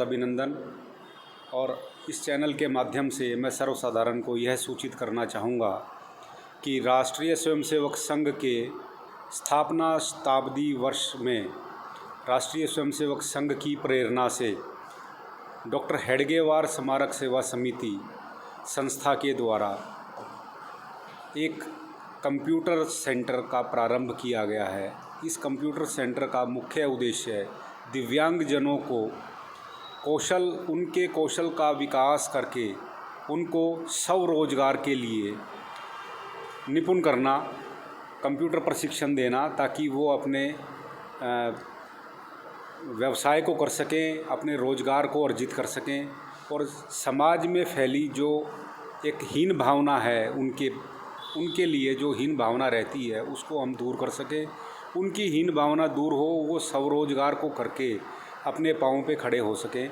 अभिनंदन। और इस चैनल के माध्यम से मैं सर्वसाधारण को यह सूचित करना चाहूँगा कि राष्ट्रीय स्वयंसेवक संघ के स्थापना शताब्दी वर्ष में राष्ट्रीय स्वयंसेवक संघ की प्रेरणा से डॉक्टर हेडगेवार स्मारक सेवा समिति संस्था के द्वारा एक कंप्यूटर सेंटर का प्रारंभ किया गया है। इस कंप्यूटर सेंटर का मुख्य उद्देश्य दिव्यांगजनों को उनके कौशल का विकास करके उनको स्वरोजगार के लिए निपुण करना, कंप्यूटर प्रशिक्षण देना, ताकि वो अपने व्यवसाय को कर सकें, अपने रोजगार को अर्जित कर सकें और समाज में फैली जो एक हीन भावना है उनके लिए जो हीन भावना रहती है उसको हम दूर कर सकें। उनकी हीन भावना दूर हो, वो स्वरोजगार को करके अपने पाँव पे खड़े हो सकें,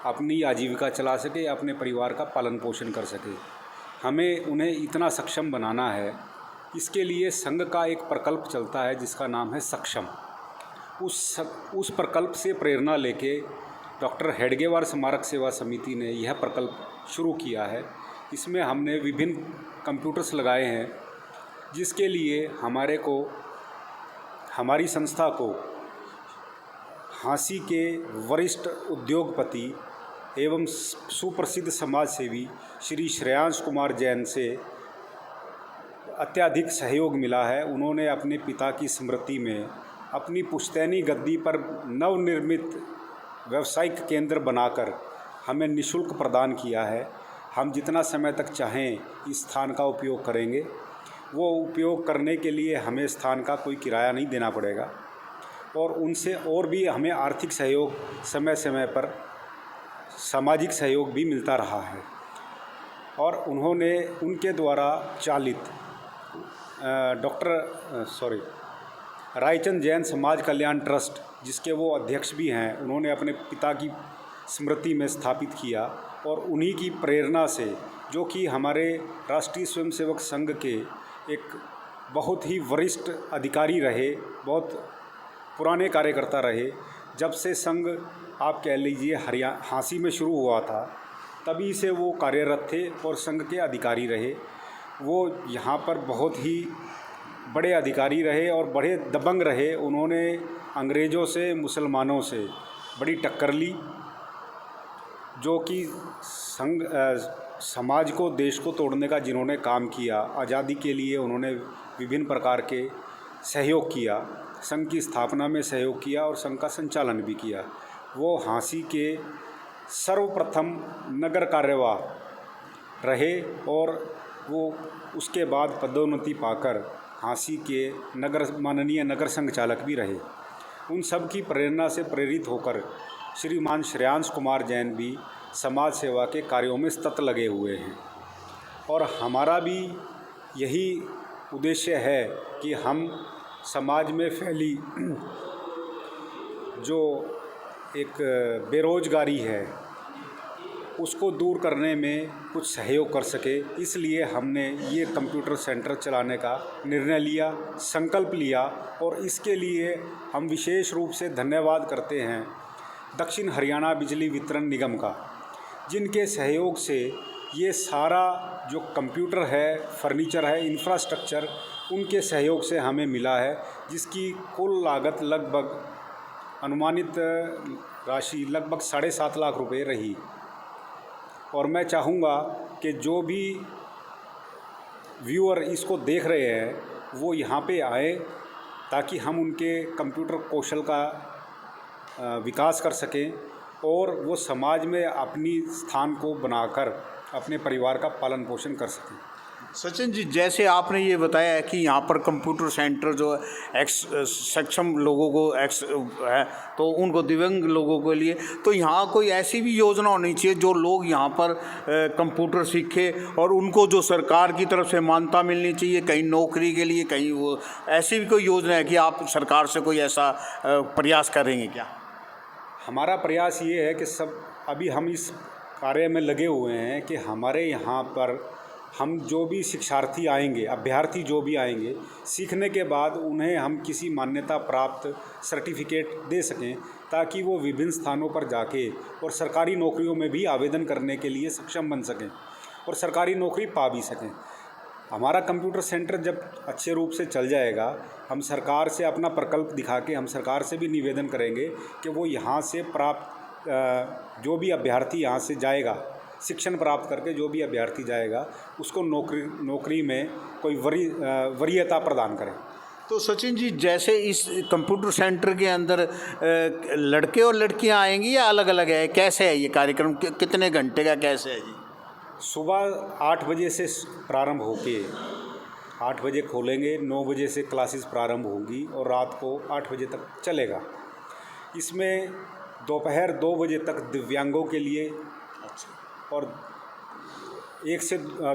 अपनी आजीविका चला सके, अपने परिवार का पालन पोषण कर सके। हमें उन्हें इतना सक्षम बनाना है। इसके लिए संघ का एक प्रकल्प चलता है जिसका नाम है सक्षम। उस प्रकल्प से प्रेरणा लेके डॉक्टर हेडगेवार स्मारक सेवा समिति ने यह प्रकल्प शुरू किया है। इसमें हमने विभिन्न कंप्यूटर्स लगाए हैं, जिसके लिए हमारी संस्था को झांसी के वरिष्ठ उद्योगपति एवं सुप्रसिद्ध समाजसेवी श्री श्रेयांश कुमार जैन से अत्यधिक सहयोग मिला है। उन्होंने अपने पिता की स्मृति में अपनी पुश्तैनी गद्दी पर नवनिर्मित व्यावसायिक केंद्र बनाकर हमें निःशुल्क प्रदान किया है। हम जितना समय तक चाहें इस स्थान का उपयोग करेंगे। वो उपयोग करने के लिए हमें स्थान का कोई किराया नहीं देना पड़ेगा और उनसे और भी हमें आर्थिक सहयोग, समय समय पर सामाजिक सहयोग भी मिलता रहा है। और उन्होंने उनके द्वारा चालित रायचंद जैन समाज कल्याण ट्रस्ट, जिसके वो अध्यक्ष भी हैं, उन्होंने अपने पिता की स्मृति में स्थापित किया। और उन्हीं की प्रेरणा से, जो कि हमारे राष्ट्रीय स्वयंसेवक संघ के एक बहुत ही वरिष्ठ अधिकारी रहे, बहुत पुराने कार्यकर्ता रहे। जब से संघ आप कह लीजिए झांसी में शुरू हुआ था, तभी से वो कार्यरत थे और संघ के अधिकारी रहे। वो यहाँ पर बहुत ही बड़े अधिकारी रहे और बड़े दबंग रहे। उन्होंने अंग्रेज़ों से, मुसलमानों से बड़ी टक्कर ली, जो कि समाज को, देश को तोड़ने का जिन्होंने काम किया। आज़ादी के लिए उन्होंने विभिन्न प्रकार के सहयोग किया, संघ की स्थापना में सहयोग किया और संघ का संचालन भी किया। वो झांसी के सर्वप्रथम नगर कार्यवाह रहे और वो उसके बाद पदोन्नति पाकर झांसी के माननीय नगर संचालक भी रहे। उन सब की प्रेरणा से प्रेरित होकर श्रीमान श्रेयांश कुमार जैन भी समाज सेवा के कार्यों में सतत लगे हुए हैं। और हमारा भी यही उद्देश्य है कि हम समाज में फैली जो एक बेरोजगारी है उसको दूर करने में कुछ सहयोग कर सके। इसलिए हमने ये कंप्यूटर सेंटर चलाने का निर्णय लिया, संकल्प लिया। और इसके लिए हम विशेष रूप से धन्यवाद करते हैं दक्षिण हरियाणा बिजली वितरण निगम का, जिनके सहयोग से ये सारा जो कंप्यूटर है, फर्नीचर है, इंफ्रास्ट्रक्चर उनके सहयोग से हमें मिला है, जिसकी कुल लागत लगभग अनुमानित राशि लगभग 7.5 लाख रुपए रही। और मैं चाहूँगा कि जो भी व्यूअर इसको देख रहे हैं वो यहाँ पे आए, ताकि हम उनके कंप्यूटर कौशल का विकास कर सकें और वो समाज में अपनी स्थान को बनाकर अपने परिवार का पालन पोषण कर सकें। सचिन जी, जैसे आपने ये बताया है कि यहाँ पर कंप्यूटर सेंटर जो सक्षम लोगों को है, तो उनको दिव्यांग लोगों के लिए, तो यहाँ कोई ऐसी भी योजना होनी चाहिए जो लोग यहाँ पर कंप्यूटर सीखें और उनको जो सरकार की तरफ से मान्यता मिलनी चाहिए, कहीं नौकरी के लिए, कहीं वो ऐसी भी कोई योजना है कि आप सरकार से कोई ऐसा प्रयास करेंगे क्या? हमारा प्रयास ये है कि अभी हम इस कार्य में लगे हुए हैं कि हमारे यहाँ पर हम जो भी शिक्षार्थी आएंगे, अभ्यर्थी जो भी आएंगे, सीखने के बाद उन्हें हम किसी मान्यता प्राप्त सर्टिफिकेट दे सकें, ताकि वो विभिन्न स्थानों पर जाके और सरकारी नौकरियों में भी आवेदन करने के लिए सक्षम बन सकें और सरकारी नौकरी पा भी सकें। हमारा कंप्यूटर सेंटर जब अच्छे रूप से चल जाएगा, हम सरकार से अपना प्रकल्प दिखा के हम सरकार से भी निवेदन करेंगे कि वो यहाँ से प्राप्त जो भी अभ्यर्थी यहाँ से जाएगा, शिक्षण प्राप्त करके जो भी अभ्यर्थी जाएगा, उसको नौकरी में कोई वरीयता प्रदान करें। तो सचिन जी, जैसे इस कंप्यूटर सेंटर के अंदर लड़के और लड़कियां आएंगी या अलग अलग है, कैसे है ये कार्यक्रम, कितने घंटे का कैसे है जी? सुबह 8 बजे से प्रारंभ होके 8 बजे खोलेंगे, 9 बजे से क्लासेस प्रारंभ होंगी और रात को 8 बजे तक चलेगा। इसमें दोपहर 2 बजे तक दिव्यांगों के लिए और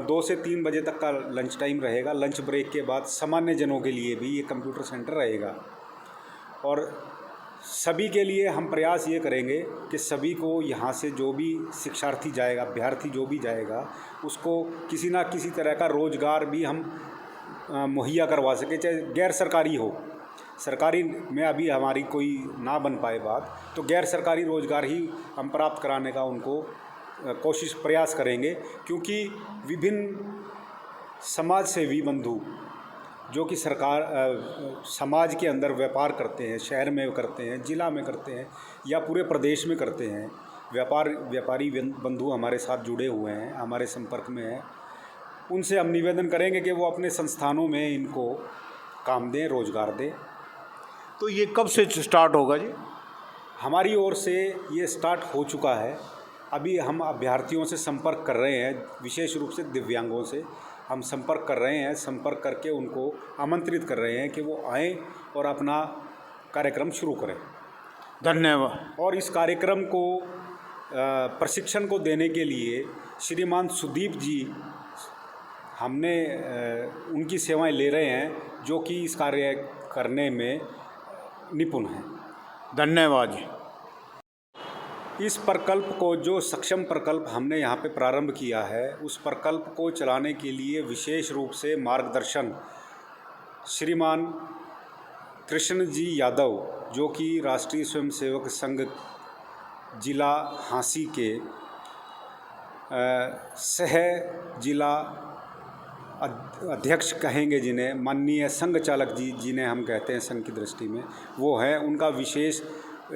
2 से 3 बजे तक का लंच टाइम रहेगा। लंच ब्रेक के बाद सामान्य जनों के लिए भी ये कंप्यूटर सेंटर रहेगा और सभी के लिए हम प्रयास ये करेंगे कि सभी को यहाँ से जो भी शिक्षार्थी जाएगा, अभ्यर्थी जो भी जाएगा, उसको किसी ना किसी तरह का रोज़गार भी हम मुहैया करवा सके, चाहे गैर सरकारी हो। सरकारी में अभी हमारी कोई ना बन पाए बात, तो गैर सरकारी रोज़गार ही हम प्राप्त कराने का उनको कोशिश प्रयास करेंगे, क्योंकि विभिन्न समाज सेवी बंधु जो कि समाज के अंदर व्यापार करते हैं, शहर में करते हैं, ज़िला में करते हैं या पूरे प्रदेश में करते हैं, व्यापारी बंधु हमारे साथ जुड़े हुए हैं, हमारे संपर्क में हैं। उनसे हम निवेदन करेंगे कि वो अपने संस्थानों में इनको काम दें, रोज़गार दें। तो ये कब से स्टार्ट होगा जी? हमारी ओर से ये स्टार्ट हो चुका है। अभी हम अभ्यर्थियों से संपर्क कर रहे हैं, विशेष रूप से दिव्यांगों से हम संपर्क कर रहे हैं। संपर्क करके उनको आमंत्रित कर रहे हैं कि वो आएँ और अपना कार्यक्रम शुरू करें। धन्यवाद। और इस कार्यक्रम को प्रशिक्षण को देने के लिए श्रीमान सुदीप जी हमने उनकी सेवाएं ले रहे हैं, जो कि इस कार्य करने में निपुण हैं। धन्यवाद जी। इस प्रकल्प को, जो सक्षम प्रकल्प हमने यहाँ पे प्रारंभ किया है, उस प्रकल्प को चलाने के लिए विशेष रूप से मार्गदर्शन श्रीमान कृष्ण जी यादव, जो कि राष्ट्रीय स्वयंसेवक संघ जिला हांसी के सह जिला अध्यक्ष कहेंगे जिन्हें, माननीय संघ चालक जी जिन्हें हम कहते हैं संघ की दृष्टि में, वो हैं। उनका विशेष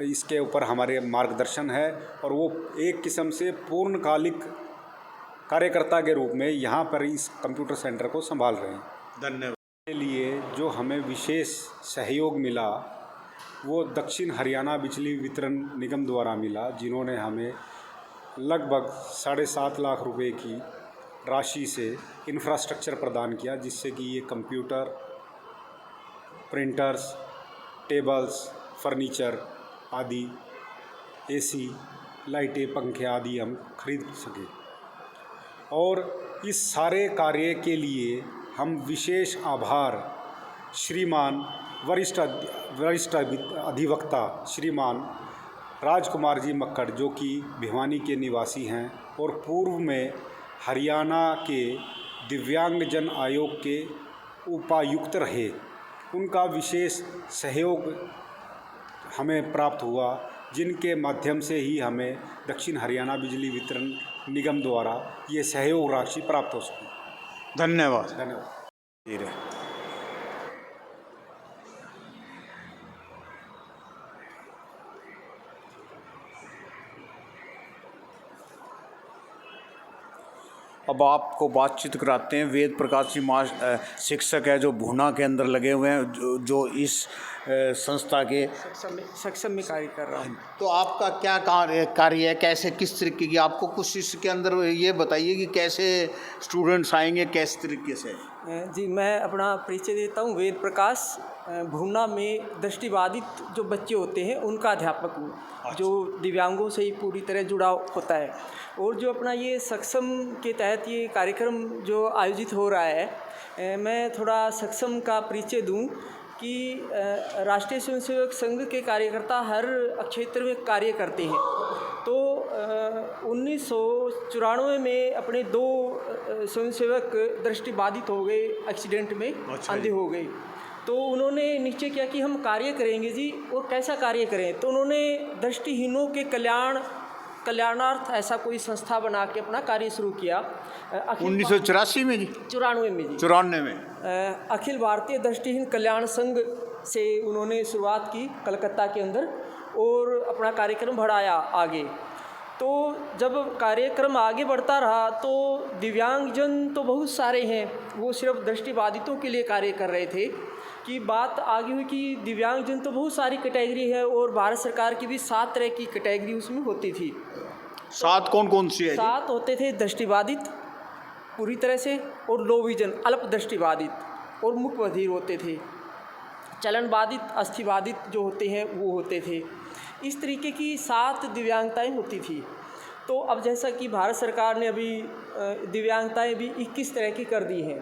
इसके ऊपर हमारे मार्गदर्शन है और वो एक किस्म से पूर्णकालिक कार्यकर्ता के रूप में यहाँ पर इस कंप्यूटर सेंटर को संभाल रहे हैं। धन्यवाद। के लिए जो हमें विशेष सहयोग मिला वो दक्षिण हरियाणा बिजली वितरण निगम द्वारा मिला, जिन्होंने हमें लगभग 7.5 लाख रुपए की राशि से इंफ्रास्ट्रक्चर प्रदान किया, जिससे कि ये कंप्यूटर, प्रिंटर्स, टेबल्स, फर्नीचर आदि, एसी, लाइटें, पंखे आदि हम खरीद सकें। और इस सारे कार्य के लिए हम विशेष आभार श्रीमान वरिष्ठ अधिवक्ता श्रीमान राजकुमार जी मक्कड़, जो कि भिवानी के निवासी हैं और पूर्व में हरियाणा के दिव्यांगजन आयोग के उपायुक्त रहे, उनका विशेष सहयोग हमें प्राप्त हुआ, जिनके माध्यम से ही हमें दक्षिण हरियाणा बिजली वितरण निगम द्वारा ये सहयोग राशि प्राप्त हो सकी। धन्यवाद। धन्यवाद। अब आपको बातचीत कराते हैं वेद प्रकाश जी शिक्षक है, जो भूना के अंदर लगे हुए हैं, जो इस संस्था के सक्षम में कार्य कर रहा हूँ। तो आपका क्या कार्य है, कैसे, किस तरीके की, आपको कुछ इसके अंदर ये बताइए कि कैसे स्टूडेंट्स आएंगे, किस तरीके से? जी, मैं अपना परिचय देता हूँ। वेद प्रकाश, भूना में दृष्टिबाधित जो बच्चे होते हैं उनका अध्यापक हूँ, जो दिव्यांगों से ही पूरी तरह जुड़ाव होता है। और जो अपना ये सक्षम के तहत ये कार्यक्रम जो आयोजित हो रहा है, मैं थोड़ा सक्षम का परिचय दूँ कि राष्ट्रीय स्वयंसेवक संघ के कार्यकर्ता हर क्षेत्र में कार्य करते हैं। तो 1994 में अपने 2 स्वयंसेवक दृष्टिबाधित हो गए एक्सीडेंट में, अच्छा अंधे हो गए। तो उन्होंने निश्चय किया कि हम कार्य करेंगे जी, और कैसा कार्य करें। तो उन्होंने दृष्टिहीनों के कल्याणार्थ ऐसा कोई संस्था बना के अपना कार्य शुरू किया। 1984 में जी? 94 में जी, 94 में। अखिल भारतीय दृष्टिहीन कल्याण संघ से उन्होंने शुरुआत की कलकत्ता के अंदर, और अपना कार्यक्रम बढ़ाया आगे। तो जब कार्यक्रम आगे बढ़ता रहा तो दिव्यांगजन तो बहुत सारे हैं, वो सिर्फ दृष्टिबाधितों के लिए कार्य कर रहे थे, कि बात आगे हुई कि दिव्यांगजन तो बहुत सारी कैटेगरी है, और भारत सरकार की भी 7 तरह की कैटेगरी उसमें होती थी। 7 कौन कौन सी है? 7 होते थे, दृष्टिबाधित पूरी तरह से, और लो विजन अल्प दृष्टिबाधित, और मुख बधिर होते थे, चलन बाधित, अस्थि बाधित जो होते हैं वो होते थे। इस तरीके की 7 दिव्यांगताएं होती थी। तो अब जैसा कि भारत सरकार ने अभी दिव्यांगताएं भी 21 तरह की कर दी हैं,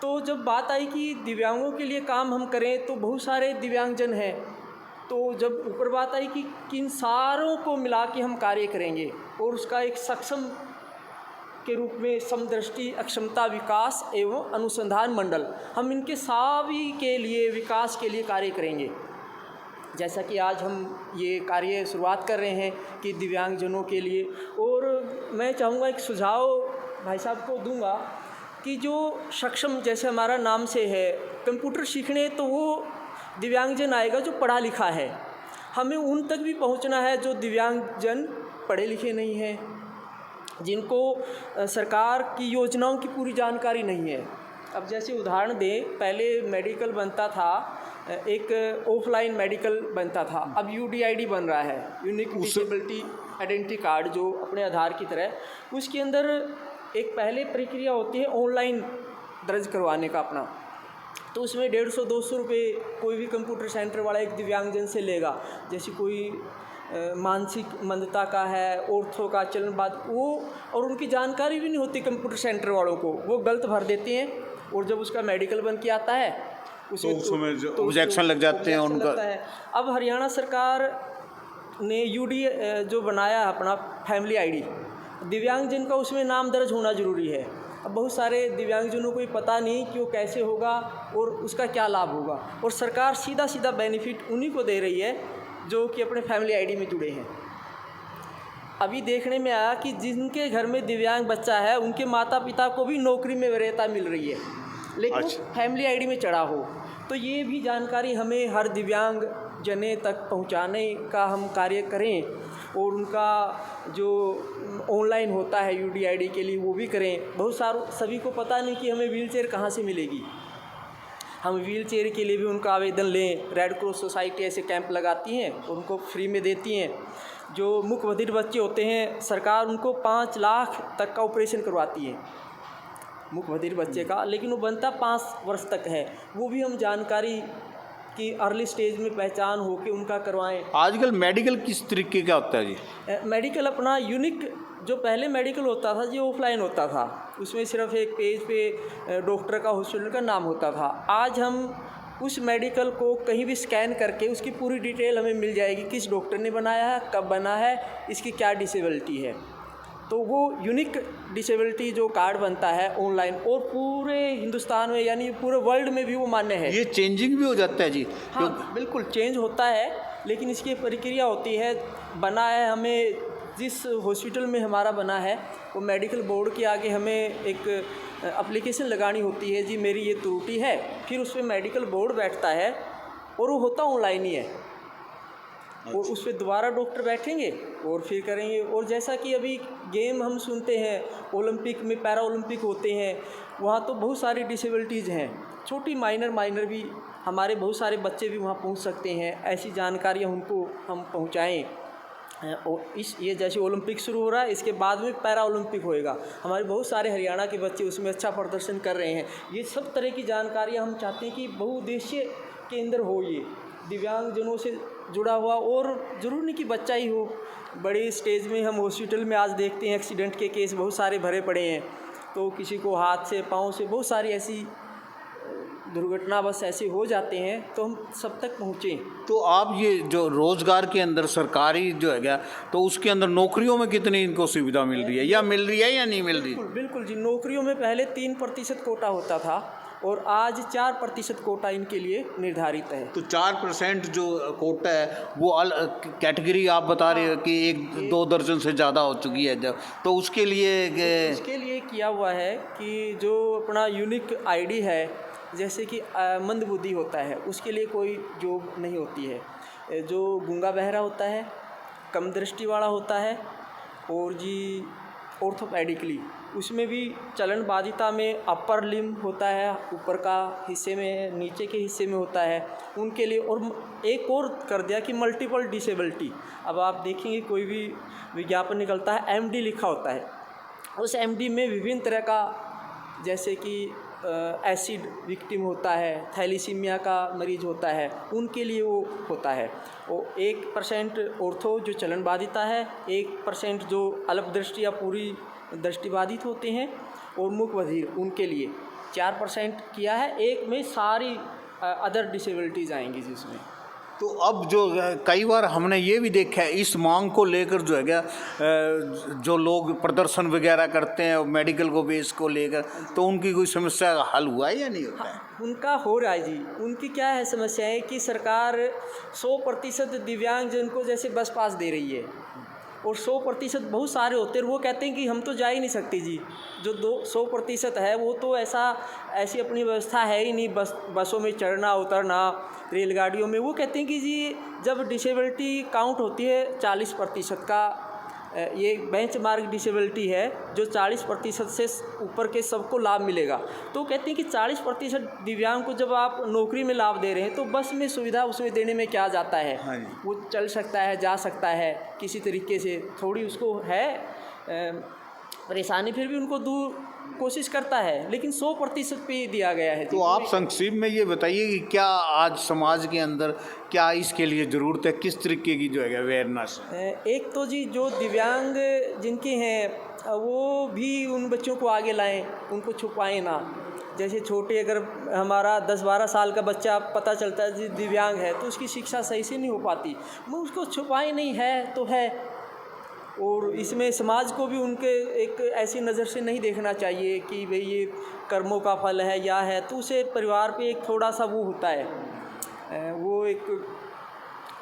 तो जब बात आई कि दिव्यांगों के लिए काम हम करें तो बहुत सारे दिव्यांगजन हैं। तो जब ऊपर बात आई कि किन सारों को मिला के हम कार्य करेंगे, और उसका एक सक्षम के रूप में समदृष्टि अक्षमता विकास एवं अनुसंधान मंडल, हम इनके सभी के लिए विकास के लिए कार्य करेंगे। जैसा कि आज हम ये कार्य शुरुआत कर रहे हैं कि दिव्यांगजनों के लिए, और मैं चाहूँगा एक सुझाव भाई साहब को दूंगा कि जो सक्षम, जैसे हमारा नाम से है कंप्यूटर सीखने, तो वो दिव्यांगजन आएगा जो पढ़ा लिखा है। हमें उन तक भी पहुंचना है जो दिव्यांगजन पढ़े लिखे नहीं हैं, जिनको सरकार की योजनाओं की पूरी जानकारी नहीं है। अब जैसे उदाहरण दें, पहले मेडिकल बनता था, एक ऑफलाइन मेडिकल बनता था, अब UDID बन रहा है, यूनिक डिसेबिलिटी आइडेंटिटी कार्ड, जो अपने आधार की तरह। उसके अंदर एक पहले प्रक्रिया होती है ऑनलाइन दर्ज करवाने का अपना, तो उसमें 150-200 रुपये कोई भी कंप्यूटर सेंटर वाला एक दिव्यांगजन से लेगा। जैसे कोई मानसिक मंदता का है, ऑर्थो का, चलनबाद, वो, और उनकी जानकारी भी नहीं होती कंप्यूटर सेंटर वालों को, वो गलत भर देते हैं, और जब उसका मेडिकल बन के आता है तो ऑब्जेक्शन लग जाते हैं उनका। अब हरियाणा सरकार ने जो बनाया है अपना फैमिली ID, दिव्यांगजन का उसमें नाम दर्ज होना ज़रूरी है। अब बहुत सारे दिव्यांगजनों को ये पता नहीं कि वो कैसे होगा और उसका क्या लाभ होगा, और सरकार सीधा सीधा बेनिफिट उन्हीं को दे रही है जो कि अपने फैमिली ID में जुड़े हैं। अभी देखने में आया कि जिनके घर में दिव्यांग बच्चा है, उनके माता पिता को भी नौकरी में वरीयता मिल रही है, लेकिन अच्छा। फैमिली ID में चढ़ा हो। तो ये भी जानकारी हमें हर दिव्यांग जने तक पहुंचाने का हम कार्य करें, और उनका जो ऑनलाइन होता है UDID के लिए वो भी करें। बहुत सभी को पता नहीं कि हमें व्हीलचेयर कहाँ से मिलेगी। हम व्हीलचेयर के लिए भी उनका आवेदन लें। रेड क्रॉस सोसाइटी ऐसे कैंप लगाती हैं, उनको फ्री में देती हैं। जो मुख बधिर बच्चे होते हैं, सरकार उनको 5 लाख तक का ऑपरेशन करवाती है मुख बधिर बच्चे का, लेकिन वो बनता 5 वर्ष तक है। वो भी हम जानकारी की अर्ली स्टेज में पहचान हो के उनका करवाएं। आजकल मेडिकल किस तरीके का होता है जी? मेडिकल अपना यूनिक, जो पहले मेडिकल होता था जो ऑफलाइन होता था, उसमें सिर्फ एक पेज पे डॉक्टर का, हॉस्पिटल का नाम होता था। आज हम उस मेडिकल को कहीं भी स्कैन करके उसकी पूरी डिटेल हमें मिल जाएगी, किस डॉक्टर ने बनाया है, कब बना है, इसकी क्या डिसेबिलिटी है। तो वो यूनिक डिसेबिलिटी जो कार्ड बनता है ऑनलाइन, और पूरे हिंदुस्तान में यानी पूरे वर्ल्ड में भी वो मान्य है। ये चेंजिंग भी हो जाता है जी? हाँ बिल्कुल चेंज होता है, लेकिन इसकी प्रक्रिया होती है। बना है, हमें जिस हॉस्पिटल में हमारा बना है वो मेडिकल बोर्ड के आगे हमें एक एप्लीकेशन लगानी होती है, जी मेरी ये त्रुटि है। फिर उस पर मेडिकल बोर्ड बैठता है, और वो होता ऑनलाइन ही है। और उस पर दोबारा डॉक्टर बैठेंगे और फिर करेंगे। और जैसा कि अभी गेम हम सुनते हैं, ओलंपिक में, पैरा ओलंपिक होते हैं, वहाँ तो बहुत सारी डिसेबिलिटीज़ हैं, छोटी माइनर भी। हमारे बहुत सारे बच्चे भी वहाँ पहुँच सकते हैं। ऐसी जानकारियाँ उनको हम पहुँचाएँ। और ये जैसे ओलंपिक शुरू हो रहा है, इसके बाद में पैरा ओलंपिक होएगा। हमारे बहुत सारे हरियाणा के बच्चे उसमें अच्छा प्रदर्शन कर रहे हैं। ये सब तरह की जानकारियाँ हम चाहते हैं कि बहुउद्देशीय केंद्र हो, ये दिव्यांगजनों से जुड़ा हुआ। और ज़रूर नहीं कि बच्चा ही हो, बड़ी स्टेज में हम हॉस्पिटल में आज देखते हैं एक्सीडेंट के केस बहुत सारे भरे पड़े हैं। तो किसी को हाथ से, पाँव से, बहुत सारी ऐसी दुर्घटनावश ऐसे हो जाते हैं तो हम सब तक पहुँचें। तो आप ये जो रोजगार के अंदर सरकारी जो है क्या, तो उसके अंदर नौकरियों में कितनी इनको सुविधा मिल रही है, या मिल रही है या नहीं मिल रही? बिल्कुल बिल्कुल जी, नौकरियों में पहले 3% कोटा होता था और आज 4% कोटा इनके लिए निर्धारित है। तो 4% जो कोटा है वो कैटेगरी आप बता रहे हो कि 1-2 दर्जन से ज़्यादा हो चुकी है जब, तो उसके लिए किया हुआ है कि जो अपना यूनिक आईडी है, जैसे कि मंदबुद्धि होता है उसके लिए कोई जॉब नहीं होती है, जो गूंगा बहरा होता है, कम दृष्टि वाला होता है और जी ऑर्थोपेडिकली उसमें भी चलन बाधिता में अपर लिम्ब होता है, ऊपर का हिस्से में, नीचे के हिस्से में होता है उनके लिए। और एक और कर दिया कि मल्टीपल डिसेबिलिटी। अब आप देखेंगे कोई भी विज्ञापन निकलता है एमडी लिखा होता है, उस एमडी में विभिन्न तरह का, जैसे कि एसिड विक्टिम होता है, थैलीसीमिया का मरीज होता है, उनके लिए वो होता है। वो 1% ऑर्थो जो चलन बाधिता है, 1% जो अल्प दृष्टि या पूरी दृष्टिबाधित होते हैं और मुख बधिर, उनके लिए 4% किया है। एक में सारी अदर डिसेबिलिटीज़ आएंगी जिसमें। तो अब जो कई बार हमने ये भी देखा है इस मांग को लेकर जो है क्या, जो लोग प्रदर्शन वगैरह करते हैं मेडिकल को बेस को लेकर, तो उनकी कोई समस्या का हल हुआ है या नहीं होता है? उनका हो रहा है जी। उनकी क्या है समस्या है कि सरकार 100% दिव्यांगजन को जैसे बस पास दे रही है और 100% बहुत सारे होते हैं, वो कहते हैं कि हम तो जा ही नहीं सकते जी। जो 100% है वो तो ऐसी अपनी व्यवस्था है ही नहीं, बसों में चढ़ना उतरना, रेलगाड़ियों में। वो कहते हैं कि जी जब डिसेबिलिटी काउंट होती है 40% का, ये बेंचमार्क डिसेबिलिटी है जो 40% से ऊपर के सबको लाभ मिलेगा। तो कहते हैं कि 40% दिव्यांग को जब आप नौकरी में लाभ दे रहे हैं तो बस में सुविधा उसमें देने में क्या जाता है। हाँ जी। वो चल सकता है, जा सकता है किसी तरीके से, थोड़ी उसको है परेशानी, फिर भी उनको दूर कोशिश करता है, लेकिन 100% पे दिया गया है। तो आप संक्षेप में ये बताइए कि क्या आज समाज के अंदर क्या इसके लिए ज़रूरत है, किस तरीके की जो है अवेयरनेस? एक तो जी जो दिव्यांग जिनके हैं वो भी उन बच्चों को आगे लाएं, उनको छुपाएं ना। जैसे छोटे, अगर हमारा 10-12 साल का बच्चा पता चलता है जी दिव्यांग है तो उसकी शिक्षा सही से नहीं हो पाती, वो उसको छुपाए नहीं, है तो है। और इसमें समाज को भी उनके एक ऐसी नज़र से नहीं देखना चाहिए कि भाई ये कर्मों का फल है या है, तो उसे परिवार पे एक थोड़ा सा वो होता है, वो एक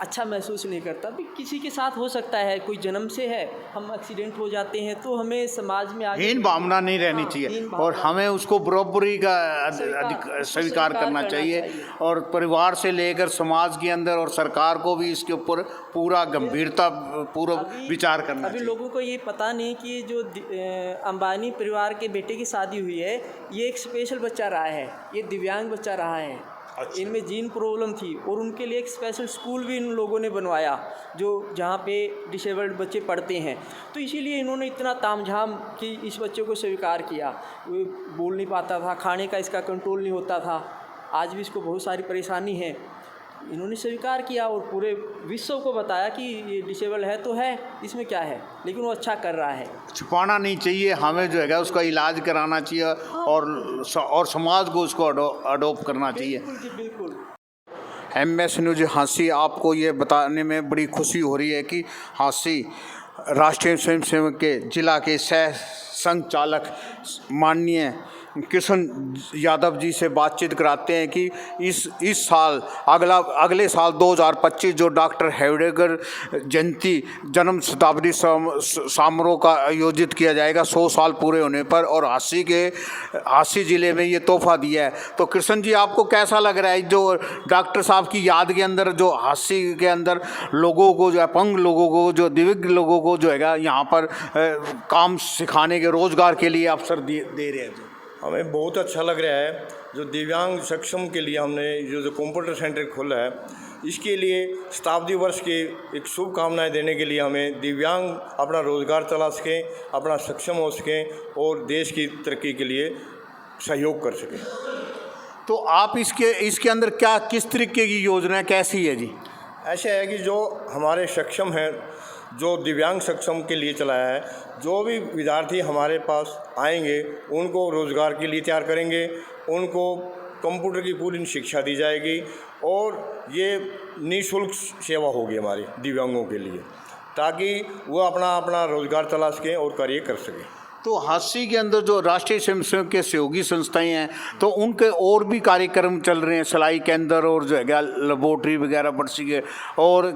अच्छा महसूस नहीं करता। भी किसी के साथ हो सकता है, कोई जन्म से है, हम एक्सीडेंट हो जाते हैं तो हमें समाज में आगे हीन भावना नहीं रहनी चाहिए और हमें उसको बराबरी का स्वीकार करना चाहिए और परिवार से लेकर समाज के अंदर और सरकार को भी इसके ऊपर पूरा गंभीरता पूर्वक विचार करना चाहिए। अभी लोगों को ये पता नहीं कि जो अंबानी परिवार के बेटे की शादी हुई है, ये एक स्पेशल बच्चा रहा है, ये दिव्यांग बच्चा रहा है। अच्छा। इनमें जीन प्रॉब्लम थी और उनके लिए एक स्पेशल स्कूल भी इन लोगों ने बनवाया जो जहाँ पे डिसेबल्ड बच्चे पढ़ते हैं। तो इसीलिए इन्होंने इतना तामझाम कि इस बच्चे को स्वीकार किया। वो बोल नहीं पाता था, खाने का इसका कंट्रोल नहीं होता था, आज भी इसको बहुत सारी परेशानी है। इन्होंने स्वीकार किया और पूरे विश्व को बताया कि ये डिसेबल है तो है, इसमें क्या है, लेकिन वो अच्छा कर रहा है। छुपाना नहीं चाहिए, हमें जो है उसका इलाज कराना चाहिए और समाज को उसको अडोप्ट करना चाहिए। बिल्कुल। MS न्यूज़ हाँसी आपको ये बताने में बड़ी खुशी हो रही है कि हाँसी राष्ट्रीय स्वयंसेवक के जिला के सह संचालक माननीय किशन यादव जी से बातचीत कराते हैं कि इस साल अगले साल 2025 जो डॉक्टर हेडगेवार जयंती जन्म शताब्दी समारोह का आयोजित किया जाएगा 100 साल पूरे होने पर, और हाँसी ज़िले में ये तोहफा दिया है। तो कृष्ण जी आपको कैसा लग रहा है जो डॉक्टर साहब की याद के अंदर जो हाँसी के अंदर लोगों को, जो अपंग लोगों को, जो दिव्यांग लोगों को जो है यहाँ पर काम सिखाने के, रोज़गार के लिए अवसर दे रहे हैं? हमें बहुत अच्छा लग रहा है जो दिव्यांग सक्षम के लिए हमने जो कंप्यूटर सेंटर खोला है, इसके लिए शताब्दी वर्ष की एक शुभकामनाएं देने के लिए हमें दिव्यांग अपना रोज़गार चला सकें, अपना सक्षम हो सकें और देश की तरक्की के लिए सहयोग कर सकें। तो आप इसके अंदर क्या, किस तरीके की योजना कैसी है जी? ऐसा है कि जो हमारे सक्षम हैं, जो दिव्यांग सक्षम के लिए चलाया है, जो भी विद्यार्थी हमारे पास आएंगे उनको रोज़गार के लिए तैयार करेंगे, उनको कंप्यूटर की पूरी शिक्षा दी जाएगी और ये निःशुल्क सेवा होगी हमारी दिव्यांगों के लिए, ताकि वो अपना अपना रोज़गार तलाश सकें और कार्य कर सकें। तो हादसे के अंदर जो राष्ट्रीय स्वयंसेवक के सहयोगी संस्थाएं हैं तो उनके और भी कार्यक्रम चल रहे हैं सिलाई के अंदर और जो है लेबोरेटरी वगैरह बरसी के, और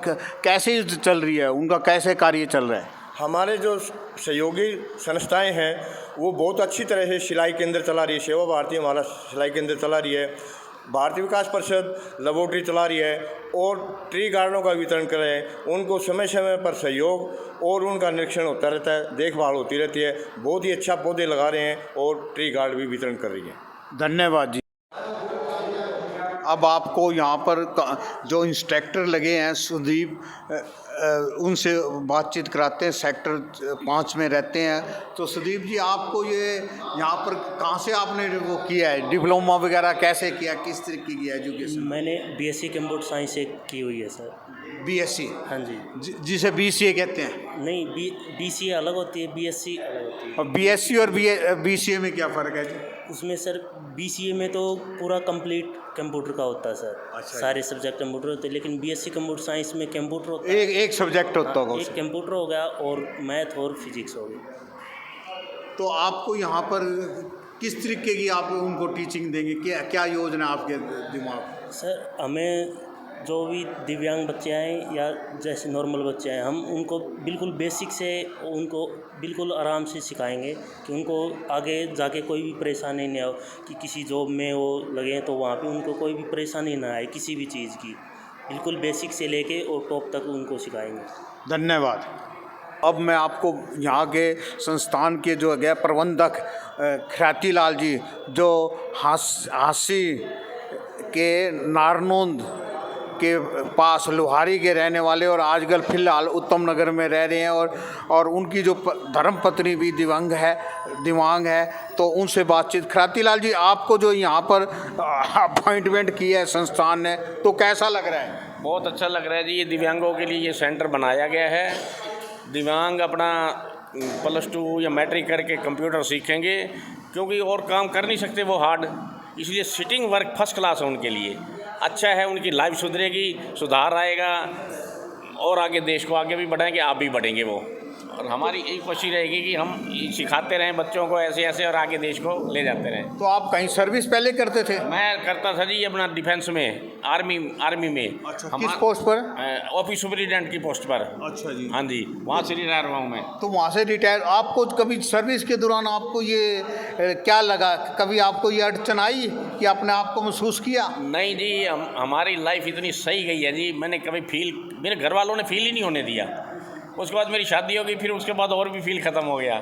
कैसे चल रही है, उनका कैसे कार्य चल रहा है? हमारे जो सहयोगी संस्थाएं हैं वो बहुत अच्छी तरह से सिलाई केंद्र चला रही है। सेवा भारती हमारा सिलाई केंद्र चला रही है, भारतीय विकास परिषद लेबोरेटरी चला रही है और ट्री गार्डनों का वितरण कर रहे हैं। उनको समय समय पर सहयोग और उनका निरीक्षण होता रहता है, देखभाल होती रहती है। बहुत ही अच्छा पौधे लगा रहे हैं और ट्री गार्ड भी वितरण कर रही है। धन्यवाद जी। अब आपको यहाँ पर जो इंस्ट्रक्टर लगे हैं सुदीप, उनसे बातचीत कराते हैं। सेक्टर 5 में रहते हैं। तो सुदीप जी, आपको ये यहाँ पर कहाँ से आपने वो किया है, डिप्लोमा वगैरह कैसे किया, किस तरीके की एजुकेशन? मैंने बीएससी कंप्यूटर साइंस से की हुई है सर। बीएससी? हाँ जी। जिसे बीसीए कहते हैं? नहीं, बीसीए अलग होती है, बीएससी अलग होती है। और बीएससी और बीसीए में क्या फ़र्क है जी? उसमें सर बीसीए में तो पूरा कंप्लीट कंप्यूटर का होता है सर। अच्छा। सारे सब्जेक्ट कंप्यूटर होते हैं, लेकिन बीएससी कंप्यूटर साइंस में कंप्यूटर होता है। एक सब्जेक्ट होता होगा एक उसमें। कंप्यूटर हो गया और मैथ और फिजिक्स हो गई। तो आपको यहाँ पर किस तरीके की आप उनको टीचिंग देंगे, क्या क्या योजना है आपके दिमाग में? सर, हमें जो भी दिव्यांग बच्चे आए या जैसे नॉर्मल बच्चे आए, हम उनको बिल्कुल बेसिक से उनको बिल्कुल आराम से सिखाएंगे कि उनको आगे जाके कोई भी परेशानी नहीं हो, कि किसी जॉब में वो लगे तो वहाँ पे उनको कोई भी परेशानी ना आए किसी भी चीज़ की। बिल्कुल बेसिक से लेके और टॉप तक उनको सिखाएंगे। धन्यवाद। अब मैं आपको यहाँ के संस्थान के जो है प्रबंधक ख्याति लाल जी, जो हांसी के नारनौंद के पास लोहारी के रहने वाले और आजकल फ़िलहाल उत्तम नगर में रह रहे हैं, और उनकी जो धर्मपत्नी भी दिव्यांग है, तो उनसे बातचीत। ख्याति लाल जी, आपको जो यहाँ पर अपॉइंटमेंट किया है संस्थान ने, तो कैसा लग रहा है? बहुत अच्छा लग रहा है जी। ये दिव्यांगों के लिए ये सेंटर बनाया गया है। दिव्यांग अपना +2 या मैट्रिक करके कंप्यूटर सीखेंगे, क्योंकि और काम कर नहीं सकते वो हार्ड, इसलिए सिटिंग वर्क फर्स्ट क्लास है उनके लिए। अच्छा है, उनकी लाइफ सुधरेगी, सुधार आएगा और आगे देश को आगे भी बढ़ाएंगे, आप भी बढ़ेंगे वो। और हमारी यही कोशिश रहेगी कि हम सिखाते रहें बच्चों को ऐसे ऐसे और आगे देश को ले जाते रहें। तो आप कहीं सर्विस पहले करते थे? मैं करता था जी अपना डिफेंस में, आर्मी में। अच्छा, किस पोस्ट पर? ऑफिस सुपरिटेंडेंट की पोस्ट पर। अच्छा जी। हाँ जी, वहाँ से रिटायर हुआ हूँ मैं। तो वहाँ से रिटायर, आपको कभी सर्विस के दौरान आपको ये क्या लगा, कभी आपको ये अड़चन आई कि अपने आप को महसूस किया? नहीं जी, हमारी लाइफ इतनी सही गई है जी, मैंने कभी मेरे घर वालों ने फील ही नहीं होने दिया। उसके बाद मेरी शादी हो गई, फिर उसके बाद और भी फील ख़त्म हो गया।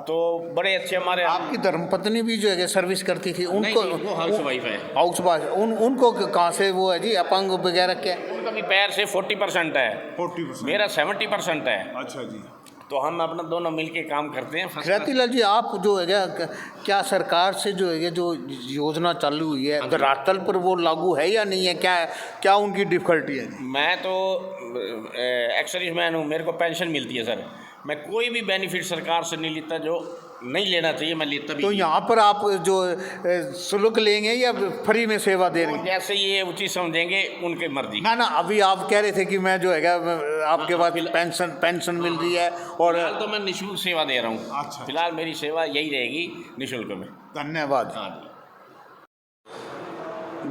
तो बड़े अच्छे हमारे। आपकी धर्मपत्नी भी जो है सर्विस करती थी, उनको? वो हाउस वाइफ है। House wife. उनको कहाँ से वो है जी, अपंग वगैरह क्या? उनका भी पैर से 40% है। 40%? मेरा 70% है। अच्छा जी। तो हम अपना दोनों मिलके काम करते हैं। ख्याति लाल जी, आप जो है क्या सरकार से जो है जो योजना चालू हुई है धरातल पर वो लागू है या नहीं है, क्या उनकी डिफ़िकल्टी है? मैं तो एक्स-सर्विसमैन हूँ, मेरे को पेंशन मिलती है सर। मैं कोई भी बेनिफिट सरकार से नहीं लेता, जो नहीं लेना चाहिए मैं लेता भी। तो यहाँ पर आप जो शुल्क लेंगे या फ्री में सेवा दे रहे हैं? जैसे ये उचित समझेंगे उनके मर्जी। ना, अभी आप कह रहे थे कि मैं जो है आपके पास पेंशन मिल रही है, और फिलहाल तो मैं निःशुल्क सेवा दे रहा हूँ। अच्छा। फिलहाल मेरी सेवा यही रहेगी, निःशुल्क में। धन्यवाद। हाँ जी।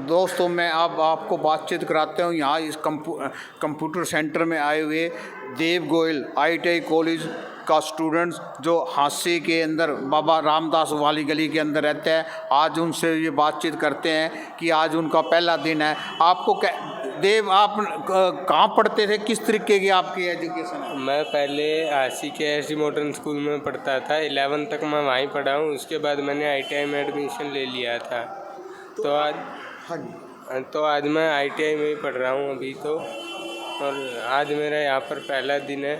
दोस्तों, मैं अब आपको बातचीत कराते हूँ यहाँ इस कंप्यूटर सेंटर में आए हुए देव गोयल ITI कॉलेज का स्टूडेंट्स, जो हांसी के अंदर बाबा रामदास वाली गली के अंदर रहते हैं। आज उनसे ये बातचीत करते हैं कि आज उनका पहला दिन है। आपको देव, आप कहाँ पढ़ते थे, किस तरीके की आपकी एजुकेशन है? मैं पहले हांसी के SD मॉडर्न स्कूल में पढ़ता था, 11 तक मैं वहीं पढ़ा हूँ। उसके बाद मैंने ITI में एडमिशन ले लिया था। तो आज मैं ITI में ही पढ़ रहा हूँ अभी तो, और आज मेरा यहाँ पर पहला दिन है।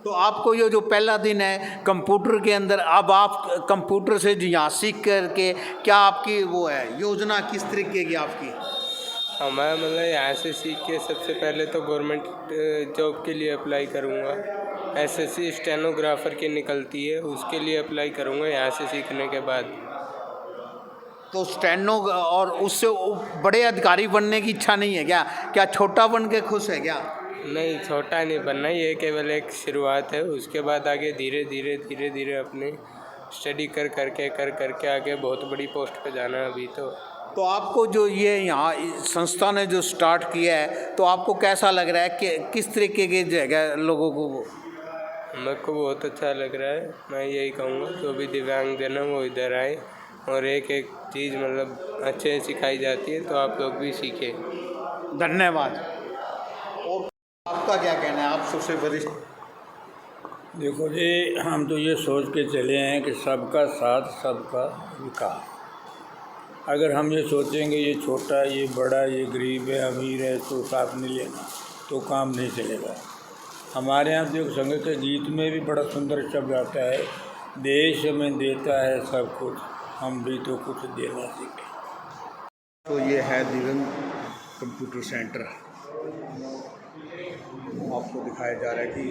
तो आपको ये जो पहला दिन है कंप्यूटर के अंदर, अब आप कंप्यूटर से यहाँ सीख करके क्या आपकी वो है योजना, किस तरीके की आपकी? मैं मतलब यहाँ से सीख के सबसे पहले तो गवर्नमेंट जॉब के लिए अप्लाई करूँगा। SSC स्टेनोग्राफर की निकलती है, उसके लिए अप्लाई करूँगा यहाँ से सीखने के बाद। तो स्टेनो और उससे बड़े अधिकारी बनने की इच्छा नहीं है क्या? क्या छोटा बन के खुश है क्या? नहीं, छोटा नहीं बनना, ये केवल एक शुरुआत है। उसके बाद आगे धीरे धीरे अपने स्टडी कर करके आगे बहुत बड़ी पोस्ट पे जाना है अभी तो आपको जो ये यहाँ संस्था ने जो स्टार्ट किया है, तो आपको कैसा लग रहा है कि किस तरीके के जगह लोगों को? मेरे को बहुत अच्छा लग रहा है। मैं यही कहूँगा जो भी दिव्यांग जन है वो इधर आए और एक एक चीज़ मतलब अच्छे से सिखाई जाती है, तो आप लोग भी सीखें। धन्यवाद। और आपका क्या कहना है, आप सबसे वरिष्ठ? देखो जी, हम तो ये सोच के चले हैं कि सबका साथ सबका विकास। अगर हम ये सोचेंगे ये छोटा, ये बड़ा, ये गरीब है, अमीर है, तो साथ नहीं लेना तो काम नहीं चलेगा। हमारे यहाँ जो संघ के गीत में भी बड़ा सुंदर शब्द आता है, देश में देता है सब कुछ, हम भी तो कुछ देना सीखें। तो ये है दिव्यांग कंप्यूटर सेंटर, आपको दिखाया जा रहा है कि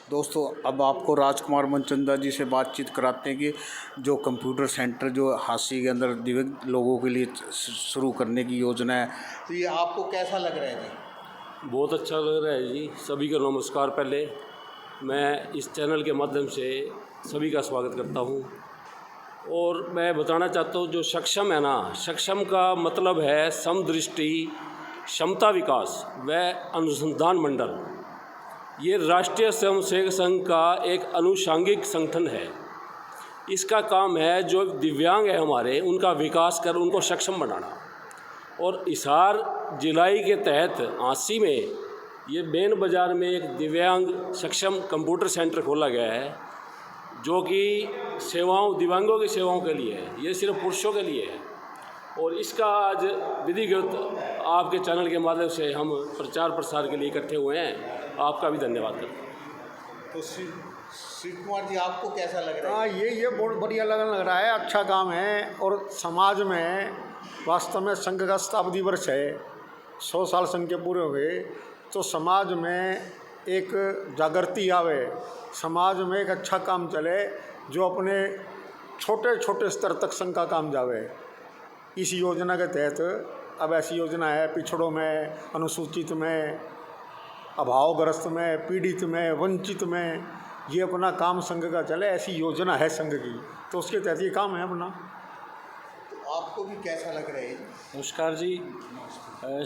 दोस्तों अब आपको राजकुमार मनचंदा जी से बातचीत कराते हैं कि जो कंप्यूटर सेंटर जो हांसी के अंदर दिव्यांग लोगों के लिए शुरू करने की योजना है, तो ये आपको कैसा लग रहा है जी? बहुत अच्छा लग रहा है जी। सभी को नमस्कार। पहले मैं इस चैनल के माध्यम से सभी का स्वागत करता हूँ और मैं बताना चाहता हूँ जो सक्षम है ना, सक्षम का मतलब है समदृष्टि, क्षमता विकास व अनुसंधान मंडल। ये राष्ट्रीय स्वयंसेवक संघ का एक अनुषांगिक संगठन है। इसका काम है जो दिव्यांग है हमारे, उनका विकास कर उनको सक्षम बनाना। और हिसार जिलाई के तहत हांसी में ये मेन बाज़ार में एक दिव्यांग सक्षम कंप्यूटर सेंटर खोला गया है, जो कि दिव्यांगों की सेवाओं के लिए है। ये सिर्फ पुरुषों के लिए है और इसका आज विधिवत आपके चैनल के माध्यम से हम प्रचार प्रसार के लिए इकट्ठे हुए हैं। आपका भी धन्यवाद करता हूँ। तो श्री कुमार जी, आपको कैसा लग रहा है? हाँ, ये बहुत बढ़िया लग रहा है, अच्छा काम है। और समाज में वास्तव में संघ का शताब्दी वर्ष है, 100 साल संघ के पूरे हुए, तो समाज में एक जागृति आवे, समाज में एक अच्छा काम चले, जो अपने छोटे छोटे स्तर तक संघ का काम जावे। इस योजना के तहत अब ऐसी योजना है पिछड़ों में, अनुसूचित में, अभावग्रस्त में, पीड़ित में, वंचित में, ये अपना काम संघ का चले, ऐसी योजना है संघ की, तो उसके तहत ये काम है अपना। तो आपको भी कैसा लग रहा है? नमस्कार जी।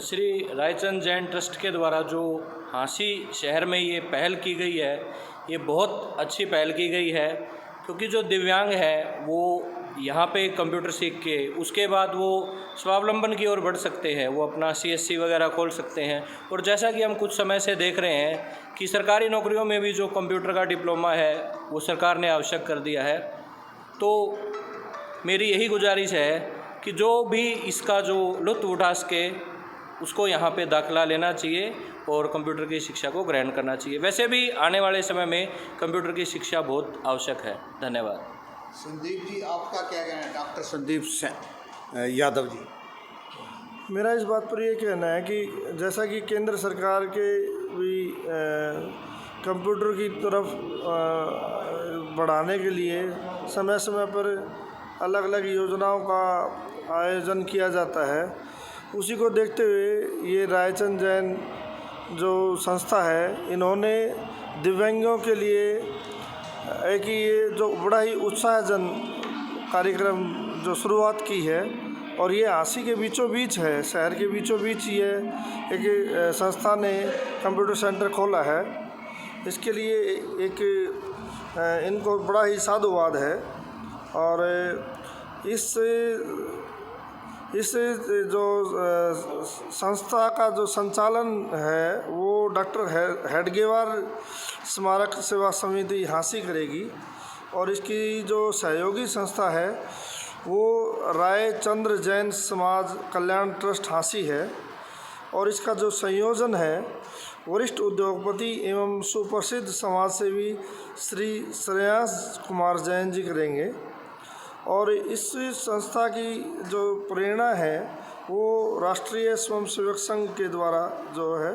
श्री रायचंद जैन ट्रस्ट के द्वारा जो हांसी शहर में ये पहल की गई है, ये बहुत अच्छी पहल की गई है, क्योंकि जो दिव्यांग है वो यहाँ पे कंप्यूटर सीख के उसके बाद वो स्वावलंबन की ओर बढ़ सकते हैं, वो अपना CSC वगैरह खोल सकते हैं। और जैसा कि हम कुछ समय से देख रहे हैं कि सरकारी नौकरियों में भी जो कंप्यूटर का डिप्लोमा है वो सरकार ने आवश्यक कर दिया है। तो मेरी यही गुजारिश है कि जो भी इसका जो लुत्फ़ उठा सके उसको यहाँ पे दाखिला लेना चाहिए और कंप्यूटर की शिक्षा को ग्रहण करना चाहिए। वैसे भी आने वाले समय में कंप्यूटर की शिक्षा बहुत आवश्यक है। धन्यवाद। संदीप जी, आपका क्या कहना है? डॉक्टर संदीप यादव जी। मेरा इस बात पर ये कहना है कि जैसा कि केंद्र सरकार के भी कंप्यूटर की तरफ बढ़ाने के लिए समय समय पर अलग अलग योजनाओं का आयोजन किया जाता है, उसी को देखते हुए ये रायचंद जैन जो संस्था है, इन्होंने दिव्यांगों के लिए एक ये जो बड़ा ही उत्साहजन कार्यक्रम जो शुरुआत की है, और ये हांसी के बीचों बीच है, शहर के बीचों बीच ये एक संस्था ने कंप्यूटर सेंटर खोला है। इसके लिए एक इनको बड़ा ही साधुवाद है। और इस जो संस्था का जो संचालन है वो डॉक्टर हेडगेवार स्मारक सेवा समिति हांसी करेगी, और इसकी जो सहयोगी संस्था है वो रायचंद्र जैन समाज कल्याण ट्रस्ट हांसी है। और इसका जो संयोजन है वरिष्ठ उद्योगपति एवं सुप्रसिद्ध समाजसेवी श्री श्रेयांश कुमार जैन जी करेंगे। और इस संस्था की जो प्रेरणा है वो राष्ट्रीय स्वयंसेवक संघ के द्वारा जो है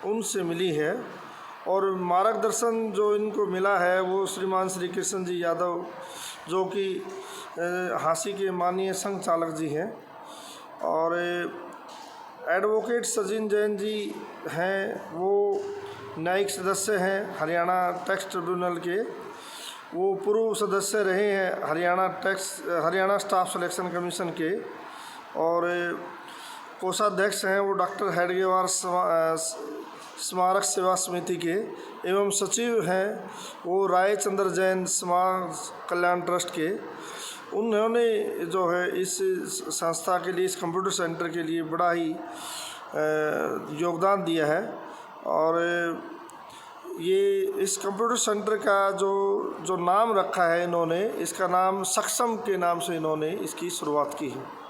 उनसे मिली है। और मार्गदर्शन जो इनको मिला है वो श्रीमान श्री कृष्ण जी यादव, जो कि हाँसी के माननीय संघ चालक जी हैं, और एडवोकेट सचिन जैन जी हैं, वो न्यायिक सदस्य हैं हरियाणा टैक्स ट्रिब्यूनल के। वो पूर्व सदस्य रहे हैं हरियाणा स्टाफ सिलेक्शन कमीशन के, और कोषाध्यक्ष हैं वो डॉक्टर हेडगेवार स्मारक सेवा समिति के, एवं सचिव हैं वो रायचंद्र जैन समाज कल्याण ट्रस्ट के। उन्होंने जो है इस संस्था के लिए, इस कंप्यूटर सेंटर के लिए बड़ा ही योगदान दिया है। और ये इस कंप्यूटर सेंटर का जो नाम रखा है इन्होंने, इसका नाम सक्षम के नाम से इन्होंने इसकी शुरुआत की है।